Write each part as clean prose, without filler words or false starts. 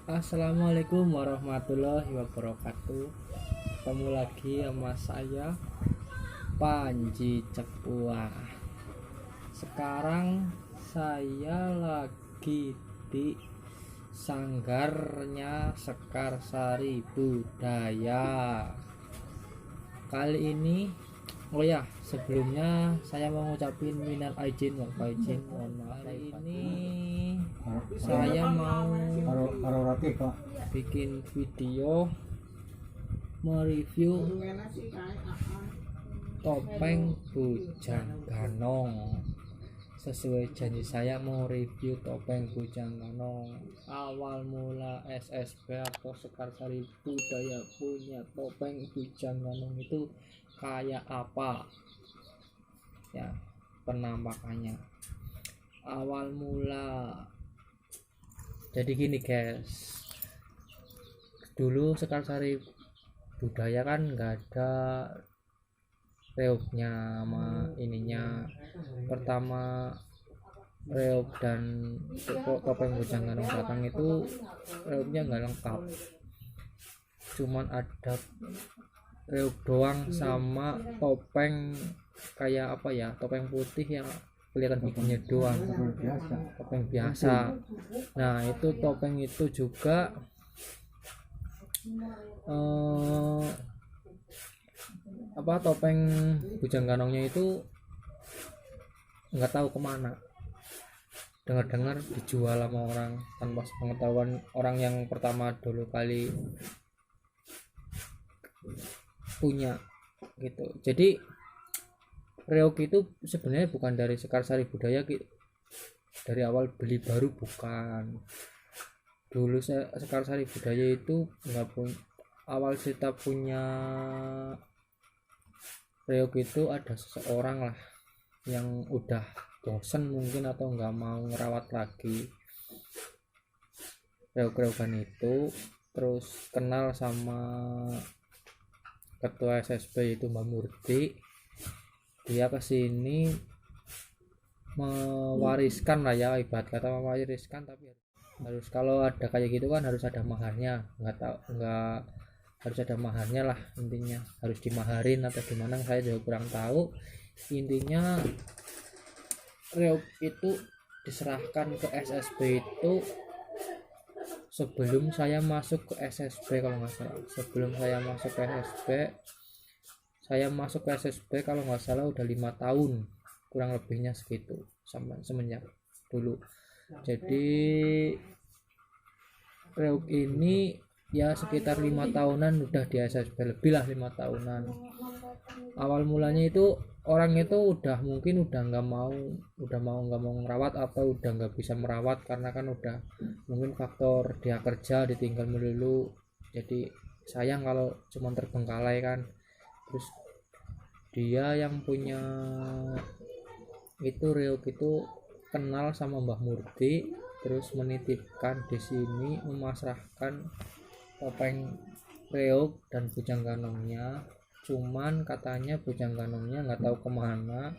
Assalamualaikum warahmatullahi wabarakatuh. Ketemu lagi sama saya Panji Cepua. Sekarang saya lagi di sanggarnya Sekarsari Budaya. Kali ini sebelumnya saya mau ngucapin minal aidin wal faizin, mohon maaf. Hari ini saya mau bikin video mereview topeng Bujang Ganong. Sesuai janji saya mau review topeng Bujang Ganong. Awal mula SSB atau Sekarsari Budaya punya topeng Bujang Ganong itu kayak apa ya penampakannya. Awal mula jadi gini guys, dulu Sekarsari Budaya kan nggak ada reognya sama ininya. Pertama reog dan topeng Bujang Ganong datang itu reognya nggak lengkap, cuman ada reog doang sama topeng kayak apa ya, topeng putih yang kelihatan giginya doang, topeng biasa. Nah itu topeng itu juga topeng Bujang Ganongnya itu nggak tahu kemana, dengar-dengar dijual sama orang tanpa pengetahuan orang yang pertama dulu kali punya gitu. Jadi reog itu sebenarnya bukan dari Sekarsari Budaya gitu. Dari awal beli baru bukan. Dulu Sekarsari Budaya itu nggak punya, awal cerita punya reog itu ada seseorang lah yang udah bosen mungkin atau nggak mau ngerawat lagi reog-reogan itu, terus kenal sama ketua SSB itu Mbak Murti. Dia kesini mewariskan lah ya, ibarat kata mewariskan, tapi harus kalau ada kayak gitu kan harus ada maharnya. Nggak harus ada maharnya lah, intinya harus dimaharin atau gimana saya juga kurang tahu. Intinya reog itu diserahkan ke SSB itu sebelum saya masuk ke SSB kalau nggak salah. Sebelum saya masuk ke SSB kalau nggak salah udah 5 tahun kurang lebihnya segitu, sama semenjak dulu. Jadi reog ini ya sekitar 5 tahunan udah di SSB, lebih lah 5 tahunan. Awal mulanya itu orang itu udah nggak mau ngerawat atau udah nggak bisa merawat karena kan udah mungkin faktor dia kerja ditinggal melulu, jadi sayang kalau cuma terbengkalai kan. Terus dia yang punya itu reog itu kenal sama Mbah Murti, terus menitipkan di sini, memasrahkan topeng reog dan Bujang Ganongnya. Cuman katanya Bujang Ganongnya nggak tahu kemana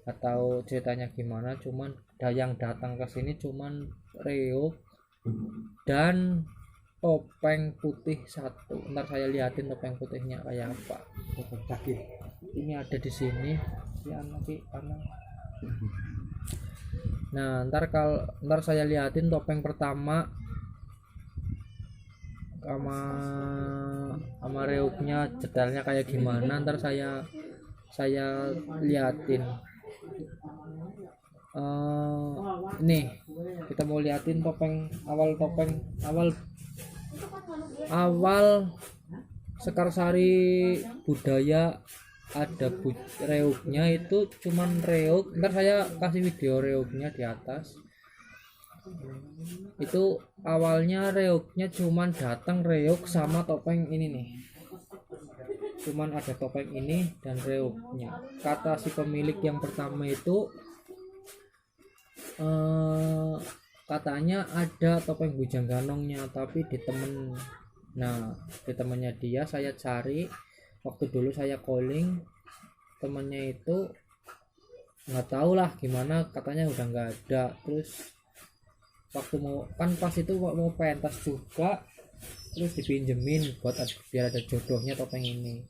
atau ceritanya gimana, cuman yang datang ke sini cuman reog dan topeng putih satu. Ntar saya liatin topeng putihnya kayak apa. Ini ada di sini ya nanti karena nah ntar saya liatin topeng pertama sama reognya detailnya kayak gimana, ntar saya liatin. Nih kita mau liatin awal Sekarsari Budaya ada reognya itu cuman reog. Ntar saya kasih video reognya di atas. Itu awalnya reognya cuman datang reog sama topeng ini nih, cuman ada topeng ini dan reognya. Kata si pemilik yang pertama itu katanya ada topeng Bujang Ganongnya tapi di temennya dia saya cari. Waktu dulu saya calling temennya itu nggak tahu lah gimana, katanya udah nggak ada. Terus waktu mau kan pas itu mau pentas juga, terus dipinjemin buat biar ada jodohnya topeng ini.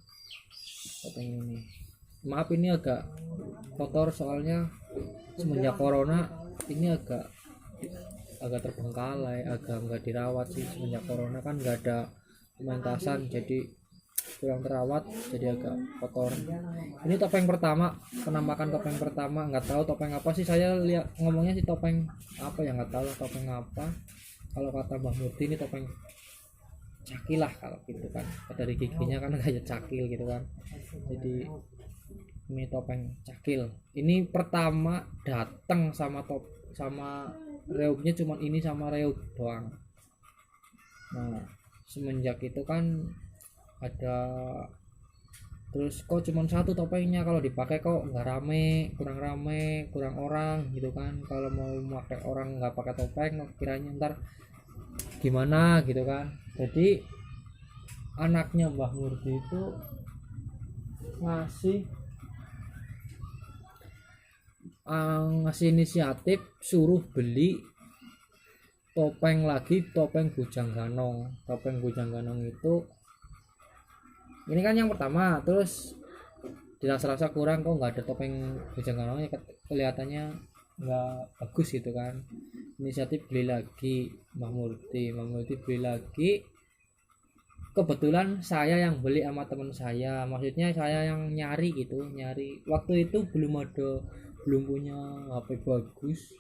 Maaf ini agak kotor soalnya semenjak corona ini agak terbengkalai, agak nggak dirawat sih. Semenjak corona kan nggak ada pementasan, jadi kurang terawat, jadi agak kotor. Ini topeng pertama, penampakan topeng pertama, nggak tahu topeng apa sih, saya lihat ngomongnya sih topeng apa ya, nggak tahu topeng apa. Kalau kata Mbah Murti ini topeng cakil lah kalau gitu kan, dari giginya kan kayak cakil gitu kan, jadi ini topeng cakil. Ini pertama datang sama reuknya cuman ini sama reuk doang. Nah semenjak itu kan ada, terus kok cuman satu topengnya, kalau dipakai kok nggak rame, kurang orang gitu kan. Kalau mau pakai orang nggak pakai topeng kiranya ntar gimana gitu kan. Jadi anaknya Mbah Murti itu ngasih inisiatif suruh beli topeng lagi, topeng Bujang Ganong. Topeng Bujang Ganong itu ini kan yang pertama, terus dirasa-rasa kurang, kok nggak ada topeng Bujang Ganongnya, kelihatannya nggak bagus gitu kan. Inisiatif beli lagi, Mbah Murti beli lagi. Kebetulan saya yang beli sama teman saya, maksudnya saya yang nyari waktu itu belum punya HP bagus,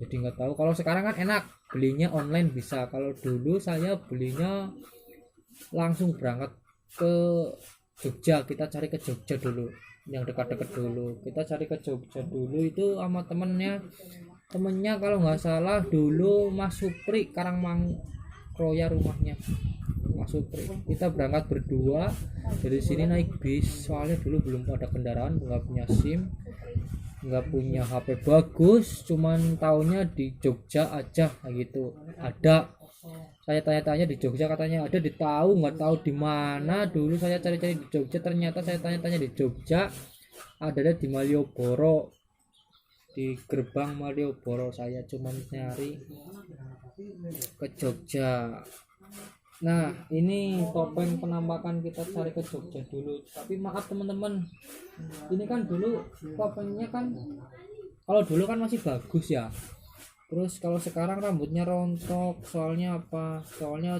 jadi nggak tahu. Kalau sekarang kan enak belinya online bisa, kalau dulu saya belinya langsung berangkat ke Jogja. Kita cari ke Jogja dulu, yang dekat-dekat dulu, kita cari ke Jogja dulu itu sama temennya kalau nggak salah dulu Mas Supri Karangmangkroya rumahnya Mas Supri. Kita berangkat berdua dari sini naik bis, soalnya dulu belum ada kendaraan, nggak punya SIM, nggak punya HP bagus, cuman taunya di Jogja aja gitu. Ada, saya tanya-tanya di Jogja katanya ada, nggak tahu di mana. Dulu saya cari-cari di Jogja, ternyata saya tanya-tanya di Jogja ada di Malioboro, di gerbang Malioboro. Saya cuma nyari ke Jogja. Nah ini topeng penampakan kita cari ke Jogja dulu. Tapi maaf teman-teman, ini kan dulu topengnya kan, kalau dulu kan masih bagus ya. Terus kalau sekarang rambutnya rontok, soalnya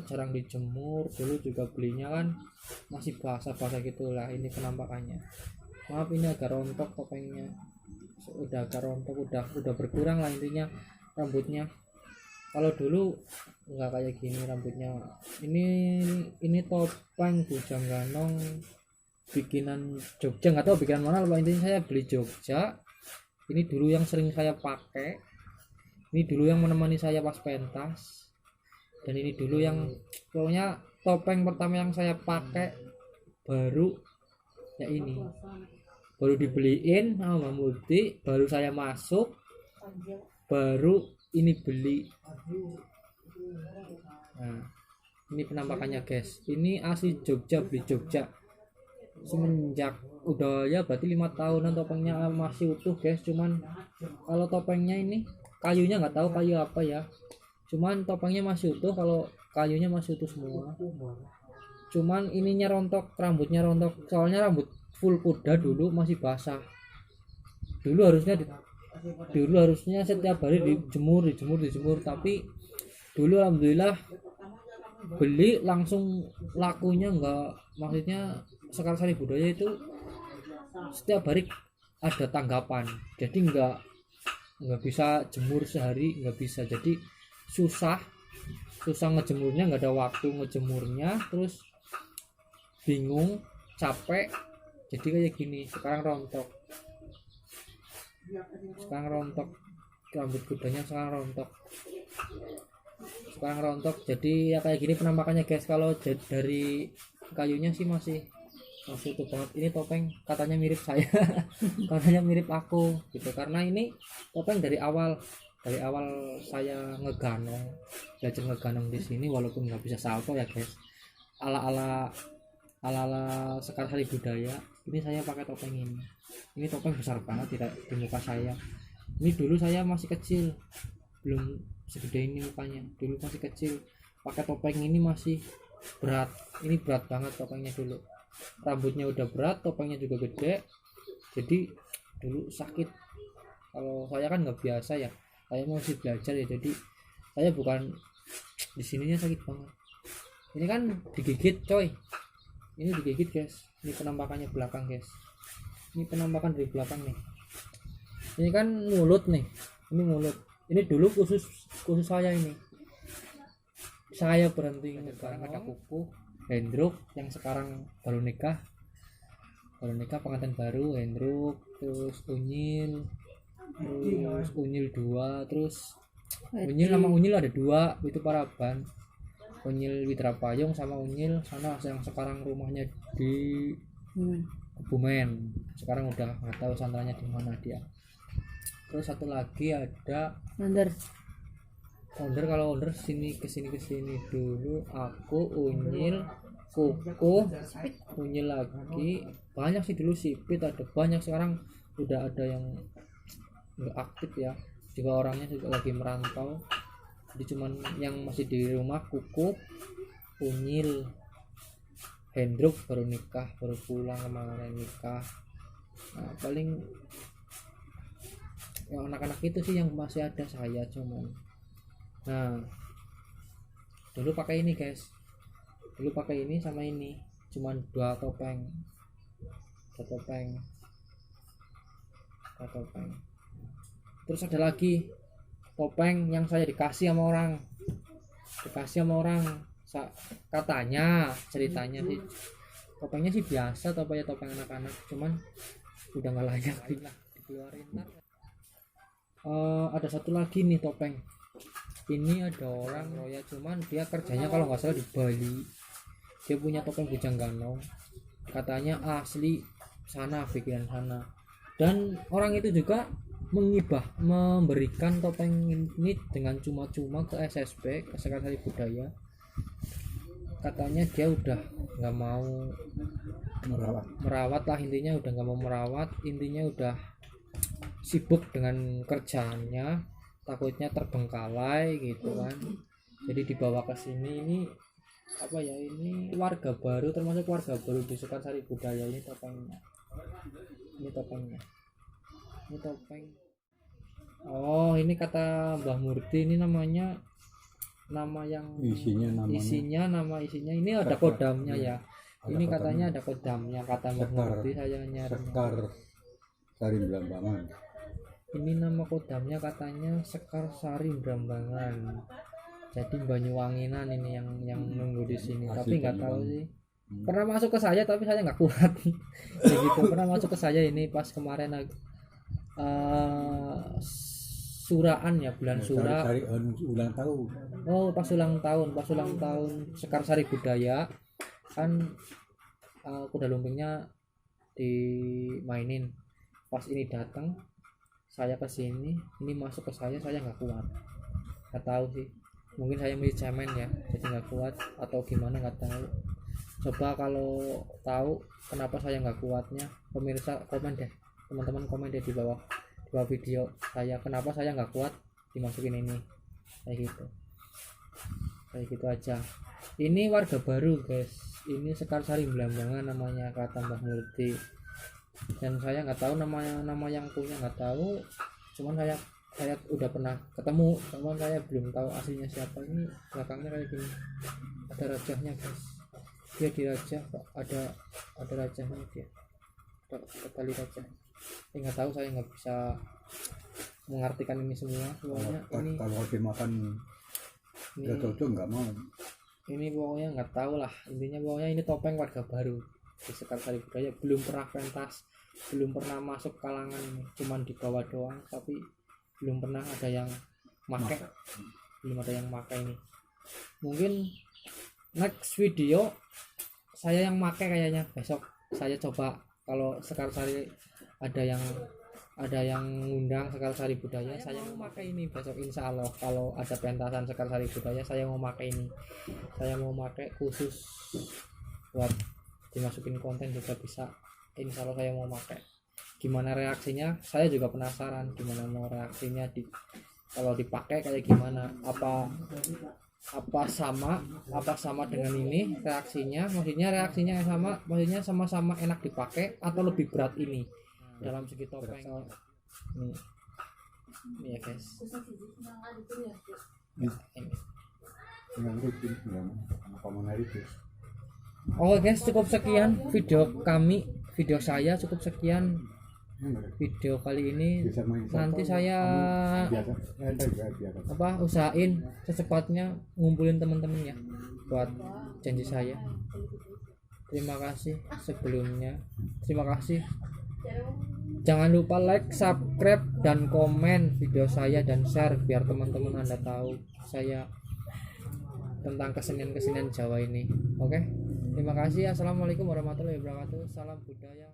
jarang dijemur. Dulu juga belinya kan masih basah-basah gitulah. Ini penampakannya, maaf ini agak rontok topengnya, udah agak rontok, udah berkurang lah intinya rambutnya. Kalau dulu nggak kayak gini rambutnya. Ini topeng Bujang Ganong bikinan Jogja, nggak tahu bikinan mana, intinya saya beli Jogja. Ini dulu yang sering saya pakai, ini dulu yang menemani saya pas pentas, dan ini dulu yang pokoknya topeng pertama yang saya pakai baru ya ini, baru dibeliin sama Mbak Murti, baru saya masuk, baru ini beli. Nah ini penampakannya guys, ini asli Jogja, beli Jogja semenjak udah ya berarti 5 tahunan. Topengnya masih utuh guys, cuman kalau topengnya ini kayunya nggak tahu kayu apa ya, cuman topengnya masih utuh, kalau kayunya masih utuh semua. Cuman ininya rontok, rambutnya rontok, soalnya rambut full kuda dulu masih basah. Dulu harusnya setiap hari dijemur, tapi dulu alhamdulillah beli langsung lakunya nggak, maksudnya Sekar Sari Budaya itu setiap hari ada tanggapan, jadi nggak bisa jemur sehari, nggak bisa, jadi susah ngejemurnya, nggak ada waktu ngejemurnya, terus bingung, capek, jadi kayak gini. Sekarang rontok rambut kudanya, sekarang rontok jadi ya kayak gini penampakannya guys. Kalau dari kayunya sih masih utuh banget. Ini topeng katanya mirip saya katanya mirip aku gitu, karena ini topeng dari awal saya belajar ngeganong di sini, walaupun nggak bisa salto ya guys, ala Sekar Sari Budaya. Ini saya pakai topeng ini topeng besar banget di muka saya. Ini dulu saya masih kecil, belum segede ini mukanya, dulu masih kecil, pakai topeng ini masih berat, ini berat banget topengnya dulu, rambutnya udah berat, topengnya juga gede, jadi dulu sakit. Kalau saya kan nggak biasa ya, saya masih belajar ya, jadi saya bukan di sininya sakit banget. Ini kan digigit coy, ini digigit guys, ini penampakannya belakang guys, ini penampakan dari belakang nih, ini kan mulut nih, ini mulut, ini dulu khusus saya ini, saya berhenti. Sekarang ada kuku Hendruk yang sekarang baru nikah pengantin baru, Hendruk, terus Unyil, terus Unyil 2, terus Unyil nama Unyil ada 2, itu Paraban, Unyil Witra Payung sama Unyil sana yang sekarang rumahnya di Kebumen, sekarang udah nggak tahu santranya di mana dia. Terus satu lagi ada Onder, kalau Onder kesini dulu, aku Unyil, Kuku, Unyil lagi, banyak sih dulu, Sipit ada banyak, sekarang udah ada yang nggak aktif ya, juga orangnya juga lagi merantau, jadi cuman yang masih di rumah Kuku, Unyil, Hendruk baru nikah, baru pulang kemarin nikah. Nah paling yang anak-anak itu sih yang masih ada saya cuman. Nah dulu pakai ini guys, dulu pakai ini sama ini, cuman dua topeng. Terus ada lagi topeng yang saya dikasih sama orang, katanya ceritanya sih topengnya sih biasa, topeng anak-anak, cuman udah nggak layak dikeluarin. Ada satu lagi nih topeng, ini ada orang Roya, cuman dia kerjanya kalau nggak salah di Bali, dia punya topeng bujang ganong, katanya asli sana, bikinan sana, dan orang itu juga memberikan topeng ini dengan cuma-cuma ke SSB, ke Sekretaris Budaya, katanya dia udah nggak mau merawat lah, intinya udah nggak mau merawat, intinya udah sibuk dengan kerjaannya, takutnya terbengkalai gitu kan, jadi dibawa ke sini. Ini apa ya, ini warga baru, termasuk warga baru di Sekarsari Budaya, ini topengnya. Oh ini kata Mbah Murti, ini namanya nama yang isinya ini ada kodamnya ya, ini katanya ada kodamnya, kata Mbah Murti, saya nyari Sekar Sari Blambangan, ini nama kodamnya katanya Sekar Sari Blambangan, jadi Banyuwanginan ini yang nunggu di sini. Tapi nggak tahu sih, pernah masuk ke saya tapi saya nggak kuat ya gitu, pernah masuk ke saya ini pas kemarin suraan ya, bulan Sura, ulang tahun. oh pas ulang tahun Sekarsari Budaya kan, kuda lumpingnya dimainin, pas ini datang saya ke sini, ini masuk ke saya nggak kuat, nggak tahu sih, mungkin saya mesti cemen ya, jadi nggak kuat atau gimana nggak tahu. Coba kalau tahu kenapa saya nggak kuatnya, pemirsa komen deh, teman-teman komen deh di bawah video saya, kenapa saya nggak kuat dimasukin ini, kayak gitu aja. Ini warga baru guys, ini Sekarsari Blambangan namanya, kata Mbah Murti, dan saya nggak tahu nama yang punya, nggak tahu, cuman saya udah pernah ketemu, cuman saya belum tahu aslinya siapa. Ini belakangnya kayak gini, ada rajahnya guys, dia di rajah, ada rajahnya, dia ada tali rajah. Nggak tahu, saya nggak bisa mengartikan ini semuanya. Ini kalau dimakan nggak cocok, nggak mau. Ini pokoknya nggak tahu lah, intinya pokoknya ini topeng warga baru di Sekarsari Budaya, belum pernah pentas, belum pernah masuk kalangan ini, cuman di bawah doang, tapi belum pernah ada yang make, ini. Mungkin next video saya yang make kayaknya, besok saya coba, kalau Sekarsari ada yang ngundang Sekarsari Budaya, saya mau pakai ini besok, insya Allah kalau ada pentasan Sekarsari Budaya saya mau pakai ini, saya mau pakai khusus buat dimasukin konten juga bisa, insya Allah saya mau pakai. Gimana reaksinya, saya juga penasaran gimana mau reaksinya kalau dipakai kayak gimana, apa sama dengan ini reaksinya, maksudnya reaksinya yang sama, maksudnya sama-sama enak dipakai atau lebih berat ini dalam segi topeng nih ya guys. Oke guys, cukup sekian video saya cukup sekian video kali ini. Nanti saya usahain secepatnya ngumpulin teman-teman ya buat janji saya. Terima kasih sebelumnya, terima kasih. Jangan lupa like, subscribe, dan komen video saya dan share biar teman-teman Anda tahu saya tentang kesenian Jawa ini. Oke, terima kasih. Assalamualaikum warahmatullahi wabarakatuh. Salam budaya.